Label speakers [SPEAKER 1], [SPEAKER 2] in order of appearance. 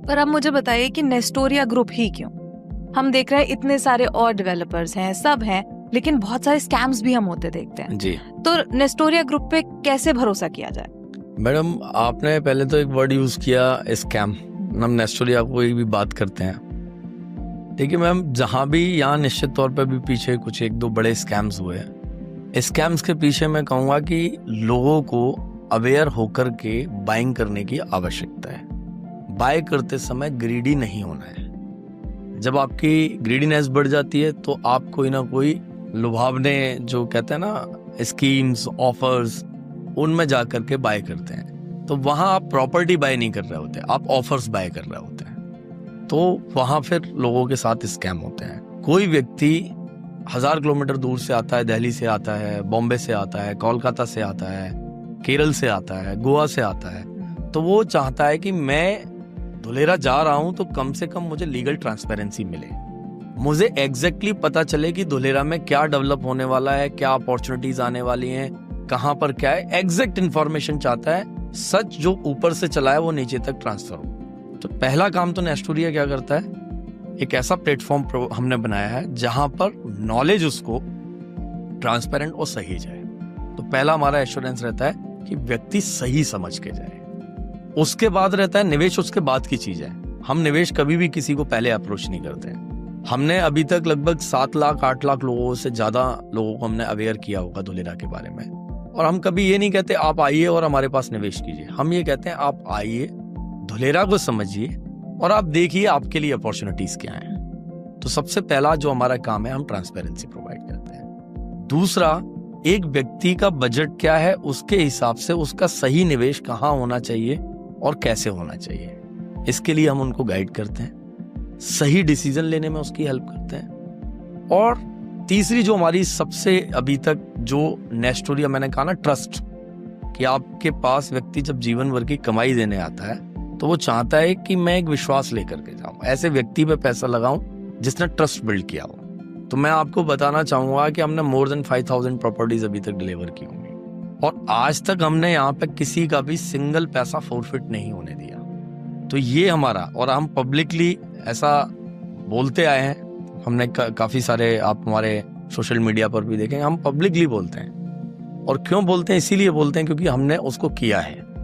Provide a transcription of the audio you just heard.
[SPEAKER 1] पर अब मुझे बताइए कि नेस्टोरिया ग्रुप ही क्यों? हम देख रहे हैं इतने सारे और डेवलपर्स हैं, सब हैं, लेकिन बहुत सारे स्कैम्स भी हम होते देखते हैं
[SPEAKER 2] जी।
[SPEAKER 1] तो नेस्टोरिया ग्रुप पे कैसे भरोसा किया जाए?
[SPEAKER 2] मैडम, आपने पहले तो एक वर्ड यूज किया, स्कैम। हम नेस्टोरिया कोई भी बात करते हैं, देखिए मैम, जहां भी यहाँ निश्चित तौर पे भी पीछे कुछ एक दो बड़े स्कैम्स हुए हैं। स्कैम्स के पीछे मैं कहूँगा कि लोगों को अवेयर होकर के बाइंग करने की आवश्यकता है। बाय करते समय ग्रीडी नहीं होना है। जब आपकी ग्रीडीनेस बढ़ जाती है तो आप कोई ना कोई लुभावने, जो कहते हैं ना, स्कीम्स, ऑफर्स, उनमें जा करके बाय करते हैं। तो वहां आप प्रॉपर्टी बाय नहीं कर रहे होते, आप ऑफर्स बाय कर रहे होते हैं। तो वहां फिर लोगों के साथ स्कैम होते हैं। कोई व्यक्ति 1000 किलोमीटर दूर से आता है, दिल्ली से आता है, बॉम्बे से आता है, कोलकाता से आता है, केरल से आता है, गोवा से आता है, तो वो चाहता है कि मैं धुलेरा जा रहा हूं तो कम से कम मुझे लीगल ट्रांसपेरेंसी मिले, मुझे एग्जैक्टली पता चले कि धुलेरा में क्या डेवलप होने वाला है, क्या अपॉर्चुनिटीज आने वाली हैं, कहां पर क्या है, एग्जैक्ट इंफॉर्मेशन चाहता है। सच जो ऊपर से चला है वो नीचे तक ट्रांसफर हो। तो पहला काम तो नेस्टोरिया क्या करता है, एक ऐसा प्लेटफॉर्म हमने बनाया है जहां पर नॉलेज उसको ट्रांसपेरेंट और सही जाए। तो पहला हमारा एश्योरेंस रहता है कि व्यक्ति सही समझ के जाए। उसके बाद रहता है निवेश, उसके बाद की चीज है। हम निवेश कभी भी किसी को पहले अप्रोच नहीं करते हैं। हमने अभी तक लगभग 7 लाख 8 लाख लोगों से ज्यादा लोगों को हमने अवेयर किया होगा धुलेरा के बारे में। और हम कभी ये नहीं कहते आप आइए और हमारे पास निवेश कीजिए। हम ये कहते हैं आप आइए, धुलेरा को समझिए और आप देखिए आपके लिए अपॉर्चुनिटीज क्या हैं। तो सबसे पहला जो हमारा काम है, हम ट्रांसपेरेंसी प्रोवाइड करते हैं। दूसरा, एक व्यक्ति का बजट क्या है, उसके हिसाब से उसका सही निवेश कहाँ होना चाहिए और कैसे होना चाहिए, इसके लिए हम उनको गाइड करते हैं, सही डिसीजन लेने में उसकी हेल्प करते हैं। और तीसरी जो हमारी सबसे अभी तक जो नेस्टोरिया, मैंने कहा ना, ट्रस्ट, कि आपके पास व्यक्ति जब जीवन भर की कमाई देने आता है तो वो चाहता है कि मैं एक विश्वास लेकर के जाऊं, ऐसे व्यक्ति पे पैसा लगाऊं जिसने ट्रस्ट बिल्ड किया हो। तो मैं आपको बताना चाहूंगा कि हमने मोर देन 5000 प्रॉपर्टीज अभी तक डिलीवर की होंगी और आज तक हमने यहाँ पे किसी का भी सिंगल पैसा फोरफिट नहीं होने दिया। तो ये हमारा, और हम पब्लिकली ऐसा बोलते आए हैं, हमने काफी सारे, आप हमारे सोशल मीडिया पर भी देखेंगे, हम पब्लिकली बोलते हैं। और क्यों बोलते हैं? इसीलिए बोलते हैं क्योंकि हमने उसको किया है।